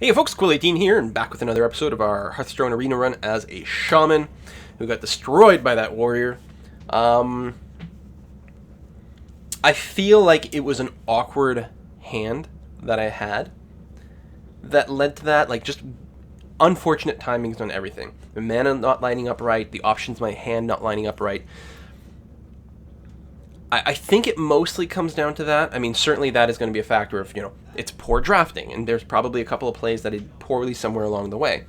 Hey folks, Quill18 here, and back with another episode of our Hearthstone arena run as a Shaman, who got destroyed by that warrior. I feel like it was an awkward hand that I had that led to that, like, just unfortunate timings on everything. The mana not lining up right, the options in my hand not lining up right. I think it mostly comes down to that. I mean, certainly that is going to be a factor of, it's poor drafting, and there's probably a couple of plays that did poorly somewhere along the way.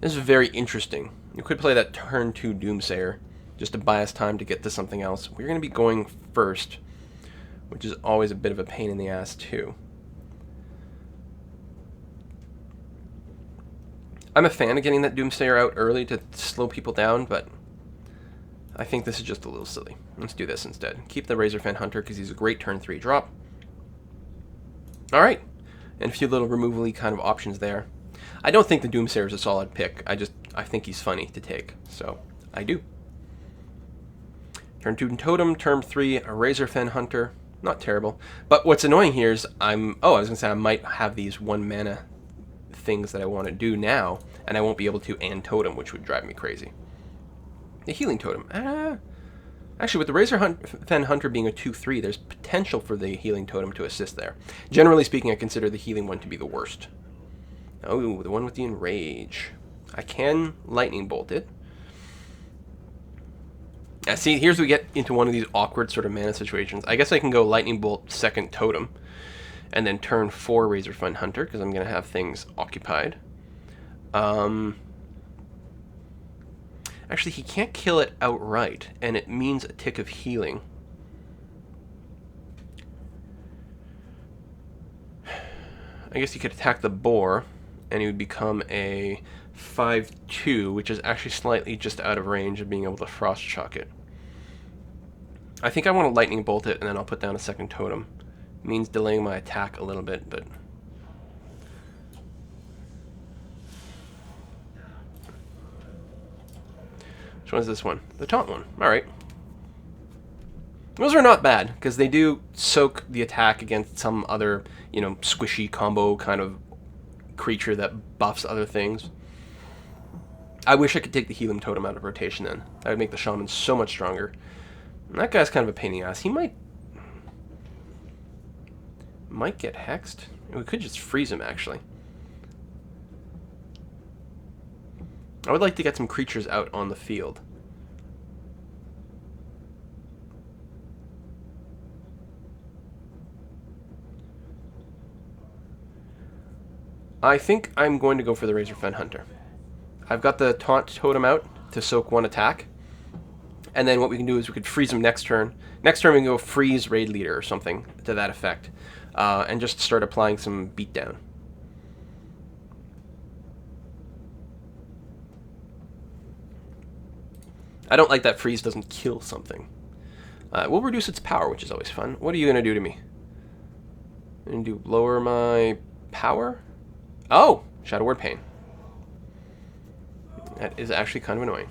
This is very interesting. You could play that turn 2 Doomsayer just to buy us time to get to something else. We're going to be going first, which is always a bit of a pain in the ass, too. I'm a fan of getting that Doomsayer out early to slow people down, but I think this is just a little silly. Let's do this instead. Keep the Razorfen Hunter because he's a great turn 3 drop. Alright. And a few little removal-y kind of options there. I don't think the Doomsayer is a solid pick. I think he's funny to take. So, I do. Turn 2 Totem, turn 3 a Razorfen Hunter. Not terrible. But what's annoying here is I was going to say I might have these 1 mana things that I want to do now, and I won't be able to and Totem, which would drive me crazy. The Healing Totem. Actually, with the Razorfen Hunter being a 2/3, there's potential for the Healing Totem to assist there. Generally speaking, I consider the Healing one to be the worst. Oh, the one with the Enrage. I can Lightning Bolt it. See, here's where we get into one of these awkward sort of mana situations. I guess I can go Lightning Bolt second Totem, and then turn 4 Razorfen Hunter, because I'm going to have things occupied. Actually, he can't kill it outright, and it means a tick of healing. I guess he could attack the boar, and he would become a 5/2, which is actually slightly just out of range of being able to frost shock it. I think I want to lightning bolt it, and then I'll put down a second totem. It means delaying my attack a little bit, but which one's this one? The taunt one. Alright. Those are not bad, because they do soak the attack against some other, squishy combo kind of creature that buffs other things. I wish I could take the Healing Totem out of rotation then. That would make the Shaman so much stronger. And that guy's kind of a pain in the ass. He might get hexed. We could just freeze him, actually. I would like to get some creatures out on the field. I think I'm going to go for the Razorfen Hunter. I've got the Taunt Totem out to soak 1 attack. And then what we can do is we could freeze him next turn. Next turn we can go freeze Raid Leader or something to that effect. And just start applying some beatdown. I don't like that freeze doesn't kill something. We'll reduce its power, which is always fun. What are you going to do to me? I'm going to lower my power? Oh! Shadow Word Pain. That is actually kind of annoying.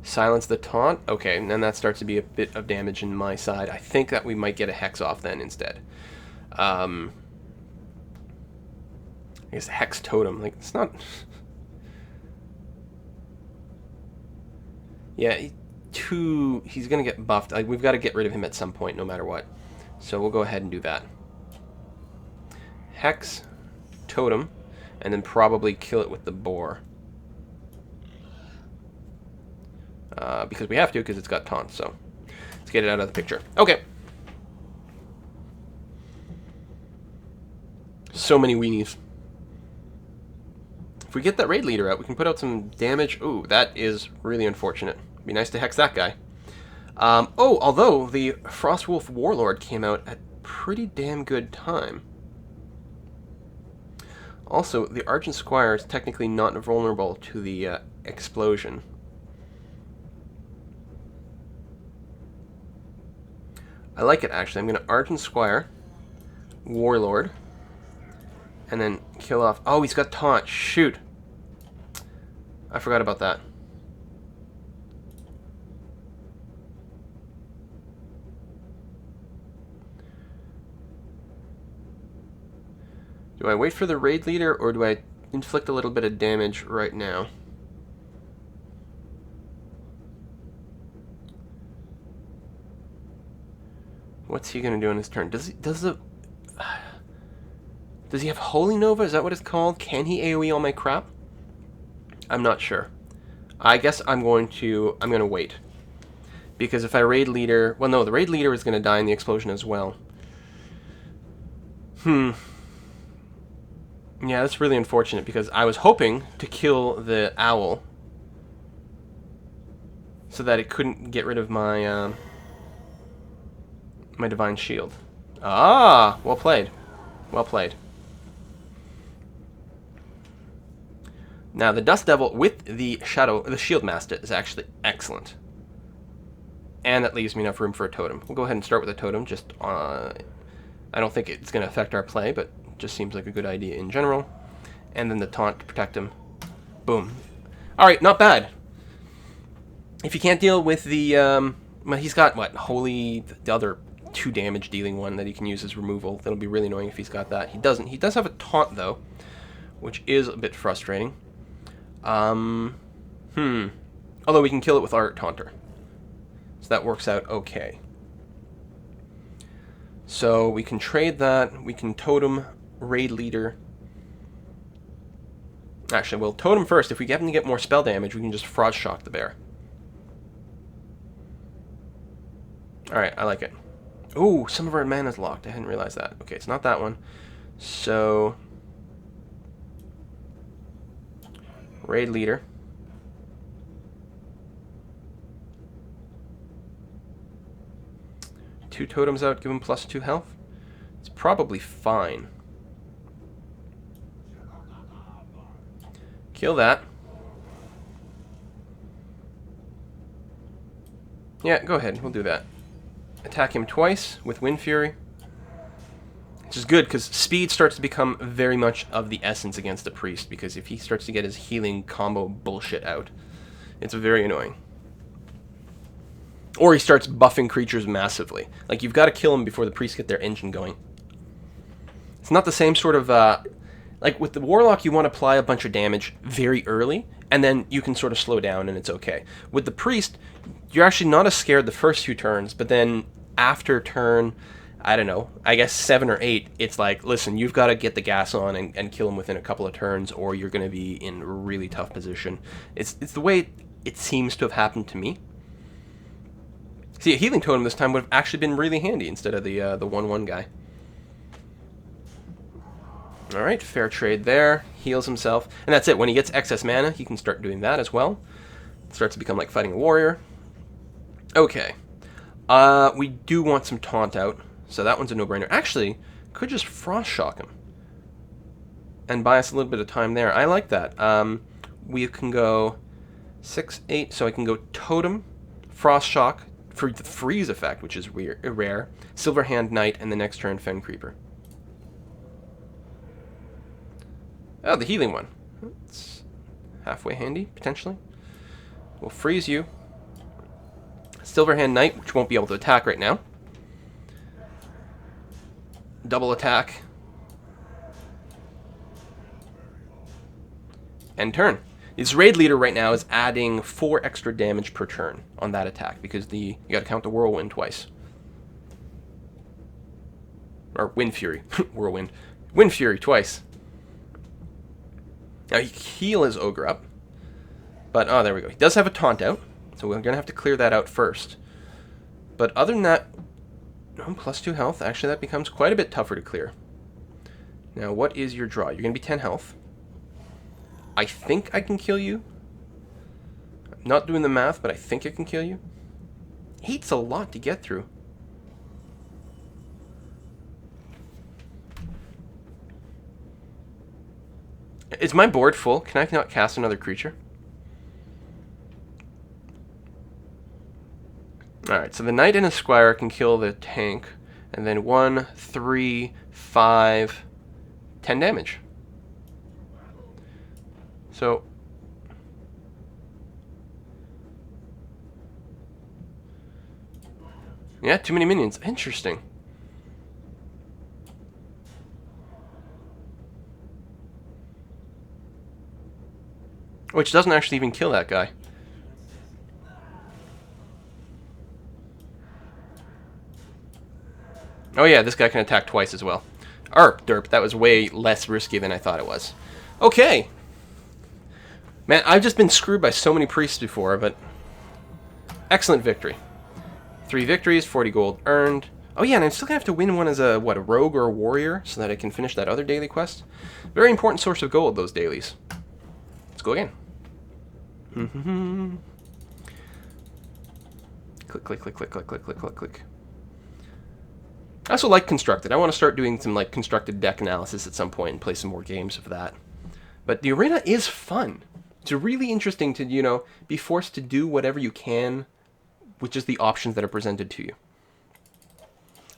Silence the taunt. Okay, and then that starts to be a bit of damage in my side. I think that we might get a Hex off then instead. I guess Hex Totem. Like, it's not... Yeah, he's going to get buffed. Like, we've got to get rid of him at some point, no matter what. So we'll go ahead and do that. Hex, Totem, and then probably kill it with the boar. Because we have to, because it's got taunt, so let's get it out of the picture. Okay. So many weenies. If we get that Raid Leader out, we can put out some damage. Ooh, that is really unfortunate. Be nice to hex that guy. Although the Frostwolf Warlord came out at pretty damn good time. Also, the Argent Squire is technically not vulnerable to the explosion. I like it, actually. I'm going to Argent Squire, Warlord, and then kill off... Oh, he's got taunt. Shoot. I forgot about that. Do I wait for the raid leader, or do I inflict a little bit of damage right now? What's he gonna do on his turn? Does he have Holy Nova? Is that what it's called? Can he AoE all my crap? I'm not sure. I guess I'm gonna wait. Because if I raid leader... Well, no, the raid leader is gonna die in the explosion as well. Yeah, that's really unfortunate, because I was hoping to kill the owl so that it couldn't get rid of my my divine shield. Ah, well played. Well played. Now, the Dust Devil with the Shield Master is actually excellent. And that leaves me enough room for a totem. We'll go ahead and start with a totem. Just, I don't think it's going to affect our play, but it just seems like a good idea in general. And then the taunt to protect him. Boom. Alright, not bad. If you can't deal with the, well, he's got, what, Holy, the other 2 damage dealing one that he can use as removal. That'll be really annoying if he's got that. He doesn't. He does have a taunt, though, which is a bit frustrating. Although we can kill it with our taunter. So that works out okay. So we can trade that. We can totem raid leader. Actually, we'll totem first. If we happen to get more spell damage, we can just Frost Shock the bear. Alright, I like it. Ooh, some of our mana's locked. I hadn't realized that. Okay, it's not that one. So... raid leader. Two totems out, give him +2 health. It's probably fine. Kill that. Yeah, go ahead, we'll do that. Attack him twice with Wind Fury. Which is good, because speed starts to become very much of the essence against the priest, because if he starts to get his healing combo bullshit out, it's very annoying. Or he starts buffing creatures massively. Like, you've got to kill him before the priests get their engine going. It's not the same sort of, like, with the Warlock, you want to apply a bunch of damage very early, and then you can sort of slow down and it's okay. With the priest, you're actually not as scared the first 2 turns, but then after turn... I don't know, I guess 7 or 8, it's like, listen, you've got to get the gas on and kill him within a couple of turns, or you're going to be in a really tough position. It's the way it seems to have happened to me. See, a healing totem this time would have actually been really handy instead of the 1/1 guy. Alright, fair trade there. Heals himself. And that's it. When he gets excess mana, he can start doing that as well. It starts to become like fighting a warrior. Okay. We do want some taunt out. So that one's a no-brainer. Actually, could just Frost Shock him. And buy us a little bit of time there. I like that. We can go 6, 8. So I can go Totem, Frost Shock, for the freeze effect, which is rare. Silverhand Knight, and the next turn Fen Creeper. Oh, the healing one. It's halfway handy, potentially. We'll freeze you. Silverhand Knight, which won't be able to attack right now. Double attack. End turn. This raid leader right now is adding 4 extra damage per turn on that attack, because you got to count the whirlwind twice. Or Wind Fury. Whirlwind. Wind Fury twice. Now he heal his ogre up. But, oh, there we go. He does have a taunt out, so we're going to have to clear that out first. But other than that, +2 health. Actually, that becomes quite a bit tougher to clear. Now, what is your draw? You're going to be 10 health. I think I can kill you. I'm not doing the math, but I think I can kill you. 8's a lot to get through. Is my board full? Can I not cast another creature? Alright, so the Knight and a Squire can kill the tank. And then 1, 3, 5, 10 damage. So... yeah, too many minions. Interesting. Which doesn't actually even kill that guy. Oh yeah, this guy can attack twice as well. Derp, that was way less risky than I thought it was. Okay. Man, I've just been screwed by so many priests before, but... Excellent victory. 3 victories, 40 gold earned. Oh yeah, and I'm still going to have to win one as a, what, a rogue or a warrior, so that I can finish that other daily quest. Very important source of gold, those dailies. Let's go again. Click, click, click, click, click, click, click, click, click. I also like Constructed. I want to start doing some like Constructed deck analysis at some point and play some more games of that. But the arena is fun. It's really interesting to, you know, be forced to do whatever you can, which is the options that are presented to you.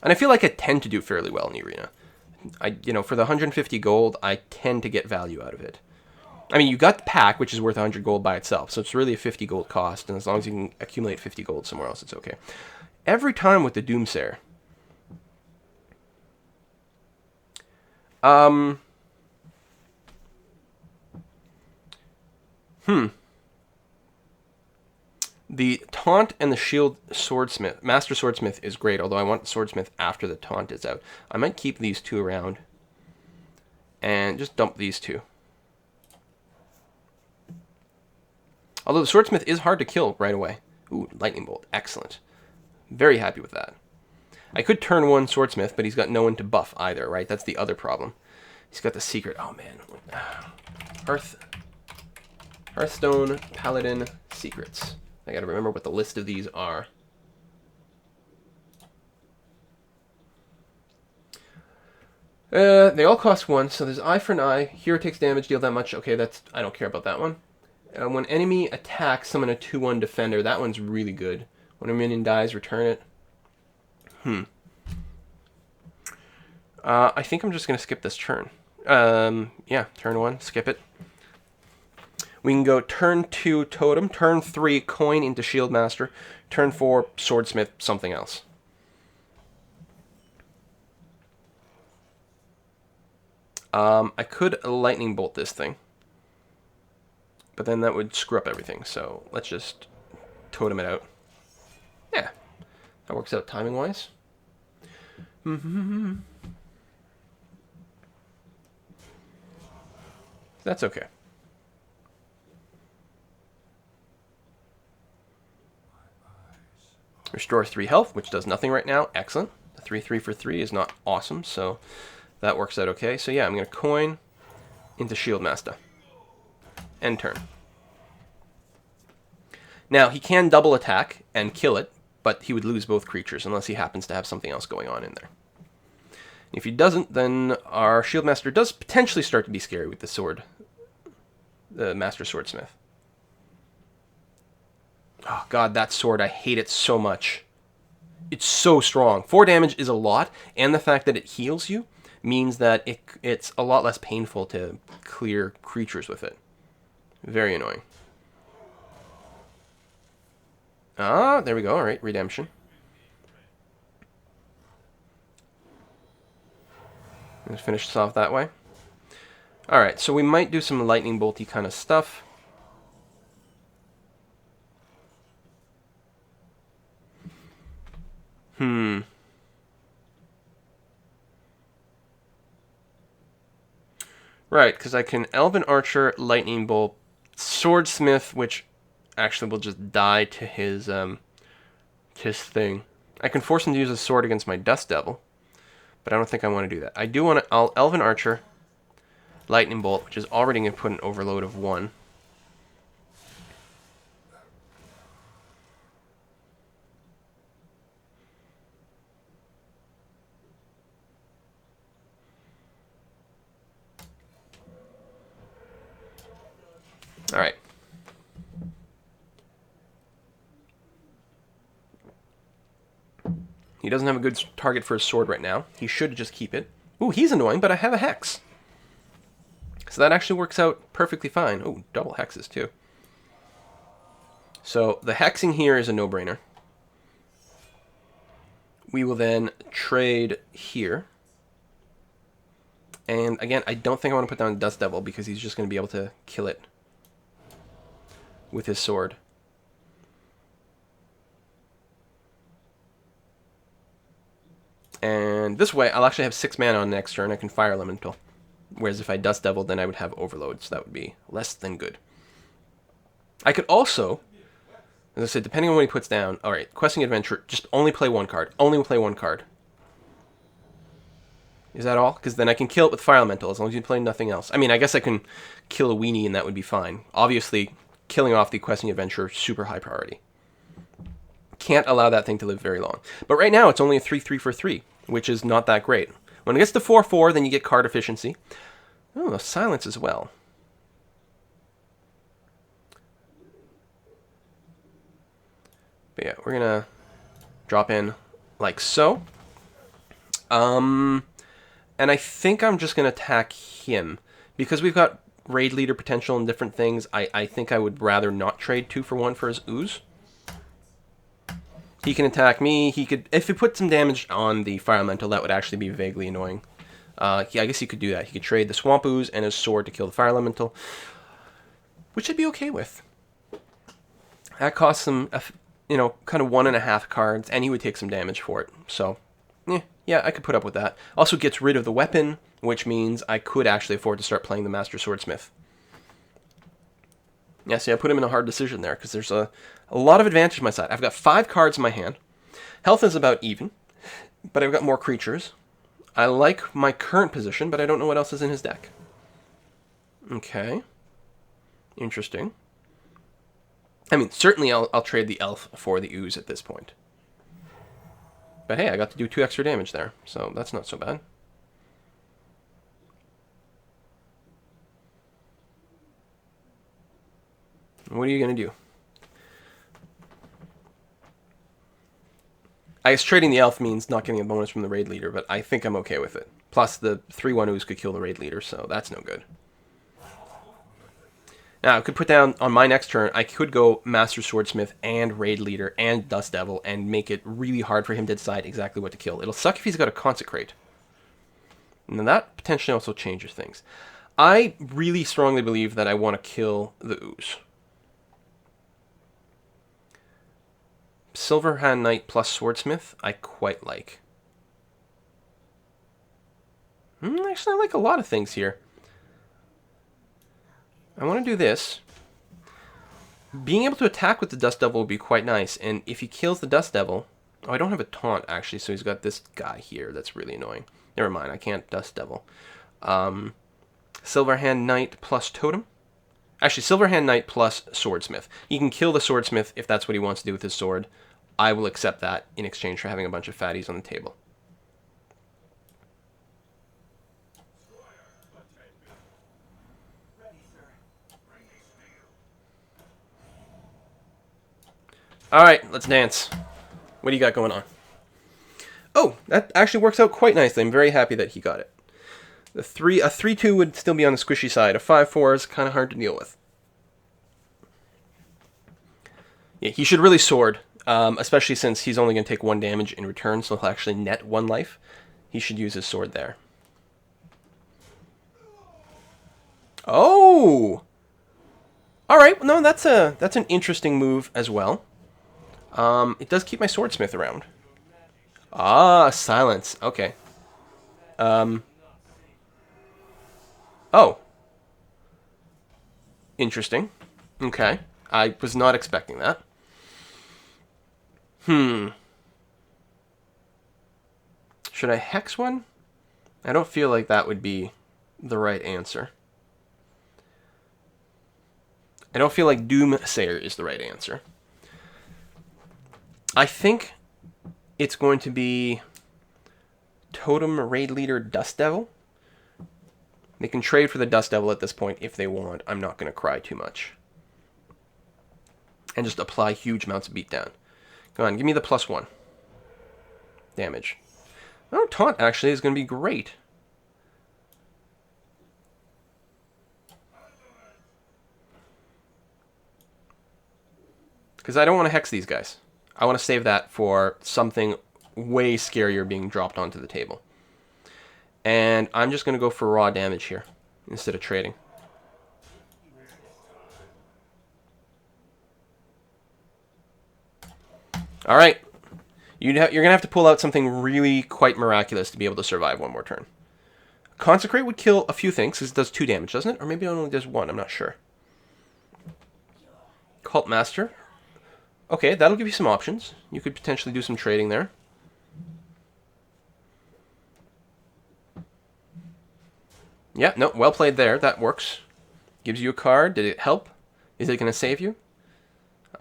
And I feel like I tend to do fairly well in the arena. You know, for the 150 gold, I tend to get value out of it. I mean, you got the pack, which is worth 100 gold by itself, so it's really a 50 gold cost, and as long as you can accumulate 50 gold somewhere else, it's okay. Every time with the Doomsayer... The Taunt and the Shield Swordsmith, Master Swordsmith is great, although I want the Swordsmith after the Taunt is out. I might keep these 2 around and just dump these 2. Although the Swordsmith is hard to kill right away. Ooh, Lightning Bolt, excellent. Very happy with that. I could turn 1 Swordsmith, but he's got no one to buff either, right? That's the other problem. He's got the secret. Oh, man. Hearthstone Paladin Secrets. I gotta remember what the list of these are. They all cost 1, so there's Eye for an Eye. Hero takes damage, deal that much. Okay, I don't care about that one. When enemy attacks, summon a 2/1 defender. That one's really good. When a minion dies, return it. I think I'm just going to skip this turn. Yeah, turn 1, skip it. We can go turn 2, Totem. Turn 3, Coin into Shieldmaster. Turn 4, Swordsmith, something else. I could Lightning Bolt this thing. But then that would screw up everything, so let's just Totem it out. Yeah, that works out timing-wise. That's okay. Restore 3 health, which does nothing right now. Excellent. The 3/3 for 3 is not awesome, so that works out okay. So yeah, I'm going to Coin into Shieldmaster. End turn. Now, he can double attack and kill it, but he would lose both creatures unless he happens to have something else going on in there. If he doesn't, then our Shieldmaster does potentially start to be scary with the sword. The Master Swordsmith. Oh god, that sword, I hate it so much. It's so strong. 4 damage is a lot, and the fact that it heals you means that it's a lot less painful to clear creatures with it. Very annoying. Ah, there we go. Alright, redemption. Let's finish this off that way. Alright, so we might do some lightning bolty kind of stuff. Right, because I can Elven Archer, Lightning Bolt, Swordsmith, which actually will just die to his thing. I can force him to use a sword against my Dust Devil, but I don't think I want to do that. I do want to... I'll Elven Archer, Lightning Bolt, which is already going to put an overload of 1. Alright. He doesn't have a good target for his sword right now. He should just keep it. Ooh, he's annoying, but I have a Hex. So that actually works out perfectly fine. Ooh, double Hexes too. So the Hexing here is a no-brainer. We will then trade here. And again, I don't think I want to put down Dust Devil because he's just going to be able to kill it with his sword. And this way, I'll actually have 6 mana on next turn. I can Fire Elemental. Whereas if I Dust Devil, then I would have Overload, so that would be less than good. I could also, as I said, depending on what he puts down... Alright, Questing Adventure, just only play 1 card. Only play 1 card. Is that all? Because then I can kill it with Fire Elemental, as long as you play nothing else. I mean, I guess I can kill a weenie and that would be fine. Obviously, killing off the Questing Adventure, super high priority. Can't allow that thing to live very long. But right now, it's only a 3/3 for 3, which is not that great. When it gets to 4/4, then you get card efficiency. Oh, silence as well. But yeah, we're gonna drop in like so. And I think I'm just gonna attack him. Because we've got Raid Leader potential and different things, I think I would rather not trade 2 for 1 for his ooze. He can attack me. He could, if he put some damage on the Fire Elemental, that would actually be vaguely annoying. I guess he could do that. He could trade the Swamp Ooze and his sword to kill the Fire Elemental, which I'd be okay with. That costs him, you know, kind of 1.5 cards, and he would take some damage for it. So, yeah, I could put up with that. Also gets rid of the weapon, which means I could actually afford to start playing the Master Swordsmith. Yeah, see, I put him in a hard decision there, because there's a lot of advantage on my side. I've got 5 cards in my hand. Health is about even, but I've got more creatures. I like my current position, but I don't know what else is in his deck. Okay. Interesting. I mean, certainly I'll trade the elf for the ooze at this point. But hey, I got to do 2 extra damage there, so that's not so bad. What are you going to do? I guess trading the elf means not getting a bonus from the raid leader, but I think I'm okay with it. Plus, the 3/1 ooze could kill the raid leader, so that's no good. Now, I could put down, on my next turn, I could go Master Swordsmith and Raid Leader and Dust Devil and make it really hard for him to decide exactly what to kill. It'll suck if he's got a Consecrate. And that potentially also changes things. I really strongly believe that I want to kill the ooze. Silverhand Knight plus Swordsmith, I quite like. Actually, I like a lot of things here. I want to do this. Being able to attack with the Dust Devil would be quite nice, and if he kills the Dust Devil... Oh, I don't have a taunt, actually, so he's got this guy here that's really annoying. Never mind, I can't Dust Devil. Silverhand Knight plus Totem. Actually, Silverhand Knight plus Swordsmith. He can kill the Swordsmith if that's what he wants to do with his sword. I will accept that in exchange for having a bunch of fatties on the table. Alright, let's dance. What do you got going on? Oh, that actually works out quite nicely. I'm very happy that he got it. A 3/2 would still be on the squishy side. A 5/4 is kind of hard to deal with. Yeah, he should really sword, especially since he's only going to take 1 damage in return, so he'll actually net 1 life. He should use his sword there. Oh! Alright, no, that's an interesting move as well. It does keep my Swordsmith around. Ah, silence. Okay. Oh. Interesting. Okay. I was not expecting that. Should I hex one? I don't feel like that would be the right answer. I don't feel like Doomsayer is the right answer. I think it's going to be Totem, Raid Leader, Dust Devil. They can trade for the Dust Devil at this point if they want. I'm not going to cry too much. And just apply huge amounts of beatdown. Go on, give me the +1 damage. Oh, Taunt actually is going to be great. Because I don't want to hex these guys. I want to save that for something way scarier being dropped onto the table. And I'm just going to go for raw damage here instead of trading. All right. You're going to have to pull out something really quite miraculous to be able to survive one more turn. Consecrate would kill a few things, because it does 2 damage, doesn't it? Or maybe it only does 1, I'm not sure. Cult Master. Okay, that'll give you some options. You could potentially do some trading there. Yeah, no, well played there. That works. Gives you a card. Did it help? Is it going to save you?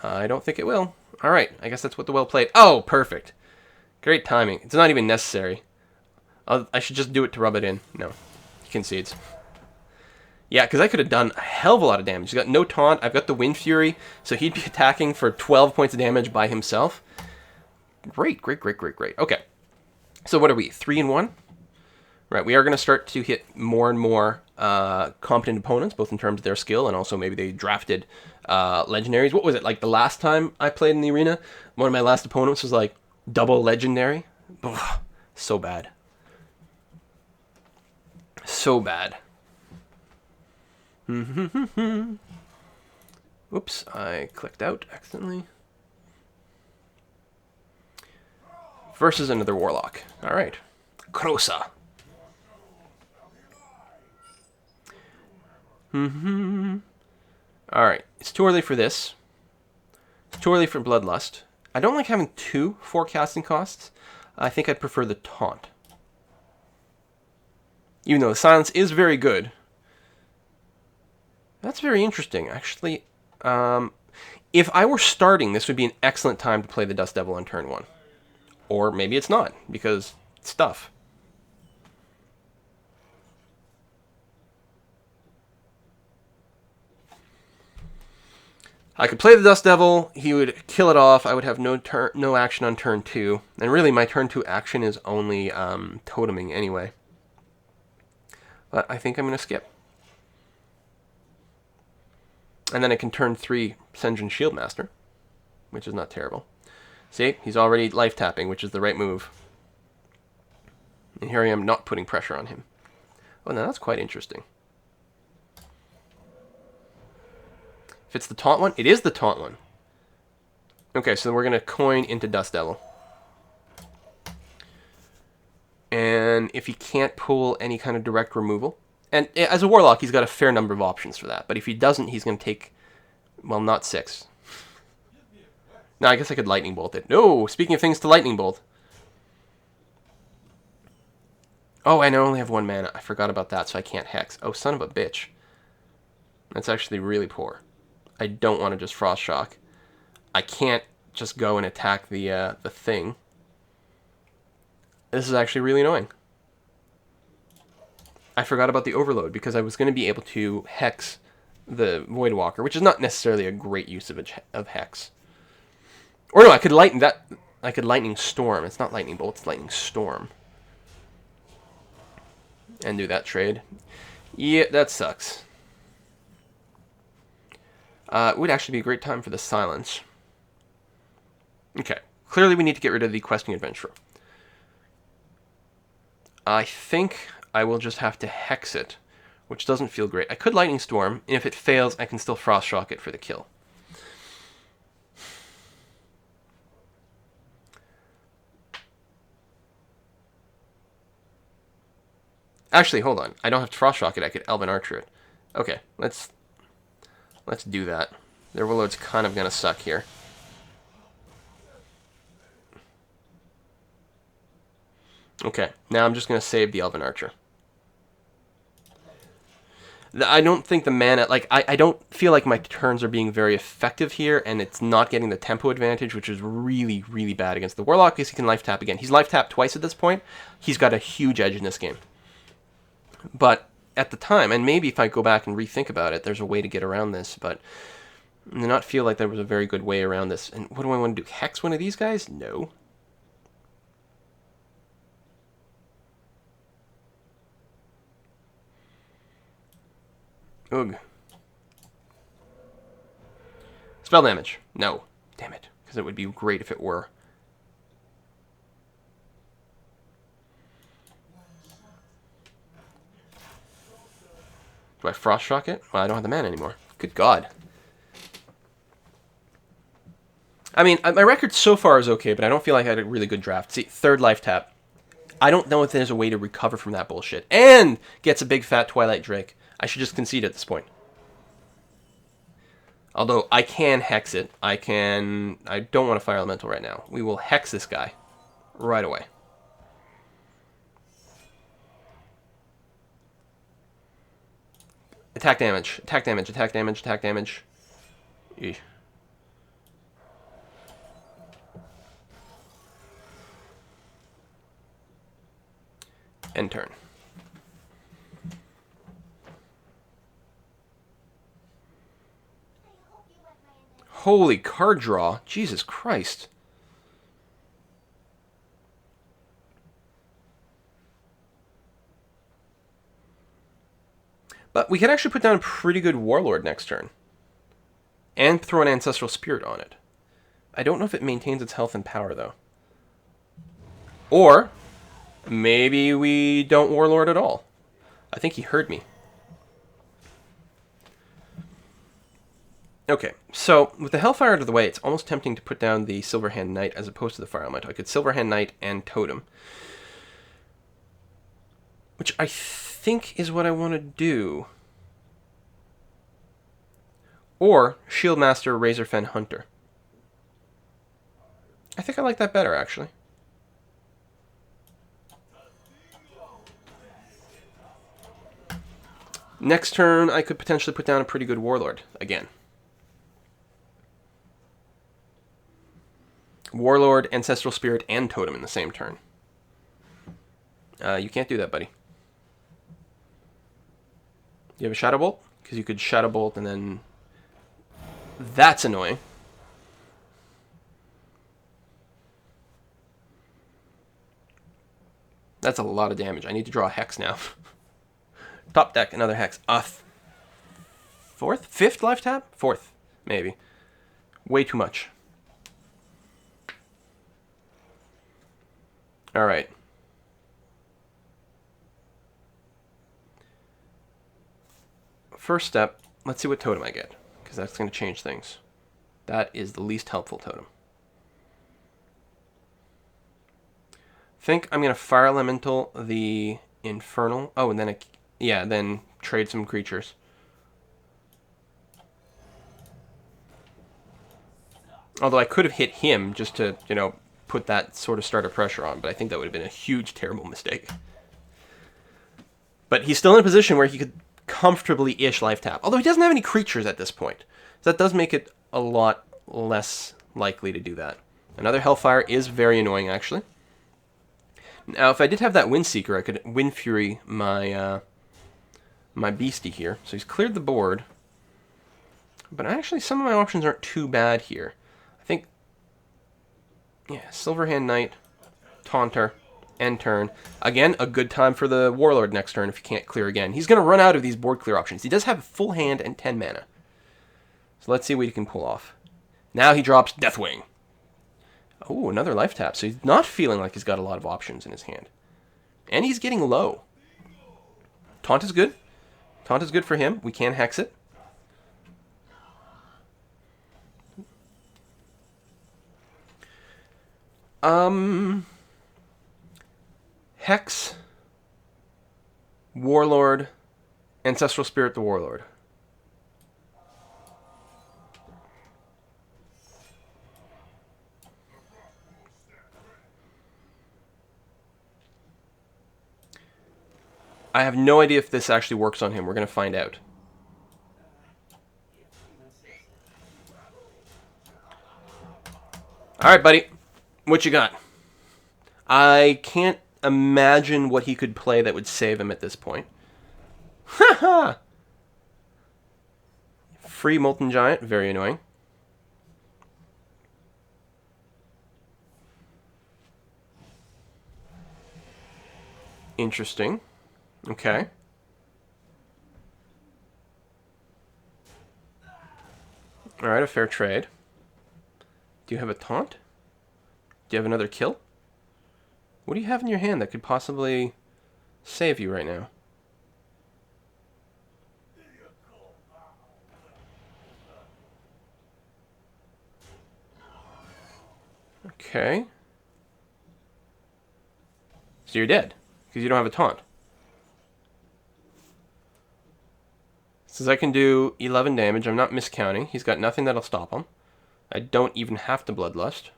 I don't think it will. All right, I guess that's what the well played. Oh, perfect. Great timing. It's not even necessary. I should just do it to rub it in. No, he concedes. Yeah, because I could have done a hell of a lot of damage. He's got no taunt. I've got the Wind Fury, so he'd be attacking for 12 points of damage by himself. Great, great, great, great, great. Okay, so what are we, 3-1? Right, we are going to start to hit more and more competent opponents, both in terms of their skill and also maybe they drafted legendaries. What was it, like the last time I played in the arena? One of my last opponents was like double legendary. Ugh, so bad. So bad. Oops, I clicked out accidentally. Versus another warlock. All right. Krosa. Alright, it's too early for this. It's too early for Bloodlust. I don't like having 2 forecasting costs. I think I'd prefer the Taunt. Even though the Silence is very good. That's very interesting, actually. If I were starting, this would be an excellent time to play the Dust Devil on turn 1. Or maybe it's not, because it's stuff. I could play the Dust Devil, he would kill it off, I would have no action on turn 2. And really, my turn 2 action is only toteming anyway. But I think I'm going to skip. And then I can turn 3 Sen'jin Shieldmaster, which is not terrible. See, he's already life tapping, which is the right move. And here I am not putting pressure on him. Oh, now that's quite interesting. If it's the taunt one, it is the taunt one. Okay, so we're going to coin into Dust Devil. And if he can't pull any kind of direct removal, and as a Warlock, he's got a fair number of options for that. But if he doesn't, he's going to take, well, not 6. No, I guess I could Lightning Bolt it. No, speaking of things to Lightning Bolt. Oh, and I only have 1 mana. I forgot about that, so I can't Hex. Oh, son of a bitch. That's actually really poor. I don't want to just Frost Shock. I can't just go and attack the thing. This is actually really annoying. I forgot about the Overload because I was going to be able to Hex the Voidwalker, which is not necessarily a great use of Hex. Or no, I could Lightning Storm. It's not Lightning Bolt, it's Lightning Storm. And do that trade. Yeah, that sucks. It would actually be a great time for the Silence. Okay, clearly we need to get rid of the Questing Adventurer. I think I will just have to Hex it, which doesn't feel great. I could Lightning Storm, and if it fails, I can still Frost Shock it for the kill. Actually, hold on. I don't have to Frost Shock it. I could Elven Archer it. Okay, let's do that. Their Overload's kind of going to suck here. Okay, now I'm just going to save the Elven Archer. I don't think the mana, like, I don't feel like my turns are being very effective here, and it's not getting the tempo advantage, which is really, really bad against the Warlock, because he can life tap again. He's life tapped twice at this point. He's got a huge edge in this game. But at the time, and maybe if I go back and rethink about it, there's a way to get around this, but I do not feel like there was a very good way around this. And what do I want to do? Hex one of these guys? No. Ugh. Spell damage. No. Damn it. Because it would be great if it were. Do I Frost Shock it? Well, I don't have the mana anymore. Good God. I mean, my record so far is okay, but I don't feel like I had a really good draft. See, third life tap. I don't know if there's a way to recover from that bullshit. And gets a big fat Twilight Drake. I should just concede at this point. Although I can hex it. I don't want a Fire Elemental right now. We will hex this guy right away. Attack damage. Attack damage. Attack damage. Attack damage. Eesh. End turn. Holy card draw. Jesus Christ. But we can actually put down a pretty good Warlord next turn. And throw an Ancestral Spirit on it. I don't know if it maintains its health and power, though. Or maybe we don't Warlord at all. I think he heard me. Okay, so with the Hellfire out of the way, it's almost tempting to put down the Silverhand Knight as opposed to the Fire Elemental. I could Silverhand Knight and Totem. Which I think is what I want to do. Or Shieldmaster Razorfen Hunter. I think I like that better, actually. Next turn, I could potentially put down a pretty good Warlord again. Warlord, Ancestral Spirit, and Totem in the same turn. You can't do that, buddy. You have a Shadow Bolt? Because you could Shadow Bolt and then... That's annoying. That's a lot of damage. I need to draw a Hex now. Top deck, another Hex. Fourth? Fifth life tap? Fourth, maybe. Way too much. Alright. First step, let's see what totem I get, because that's going to change things. That is the least helpful totem. Think I'm going to Fire Elemental the Infernal. Oh, and then, then trade some creatures. Although I could have hit him just to, put that sort of starter pressure on, but I think that would have been a huge, terrible mistake. But he's still in a position where he could comfortably-ish life tap. Although he doesn't have any creatures at this point. So that does make it a lot less likely to do that. Another Hellfire is very annoying, actually. Now, if I did have that Windseeker, I could Wind Fury my my beastie here. So he's cleared the board. But actually, some of my options aren't too bad here. I think, yeah, Silverhand Knight, Taunter, end turn. Again, a good time for the Warlord next turn if he can't clear again. He's going to run out of these board clear options. He does have a full hand and 10 mana. So let's see what he can pull off. Now he drops Deathwing. Oh, another life tap. So he's not feeling like he's got a lot of options in his hand. And he's getting low. Taunt is good. Taunt is good for him. We can hex it. Hex, Warlord, Ancestral Spirit the Warlord. I have no idea if this actually works on him. We're going to find out. Alright, buddy. What you got? I can't imagine what he could play that would save him at this point. Haha! Free Molten Giant, very annoying. Interesting. Okay. Alright, a fair trade. Do you have a taunt? Do you have another kill? What do you have in your hand that could possibly save you right now? Okay. So you're dead, because you don't have a taunt. Says I can do 11 damage. I'm not miscounting. He's got nothing that'll stop him. I don't even have to Bloodlust.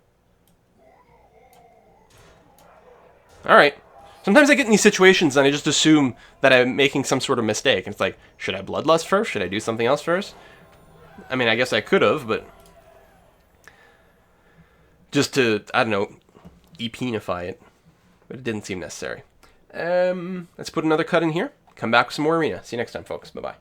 Alright. Sometimes I get in these situations and I just assume that I'm making some sort of mistake. And it's like, should I Bloodlust first? Should I do something else first? I mean, I guess I could have, but... just to, I don't know, epenify it. But it didn't seem necessary. Let's put another cut in here. Come back with some more arena. See you next time, folks. Bye-bye.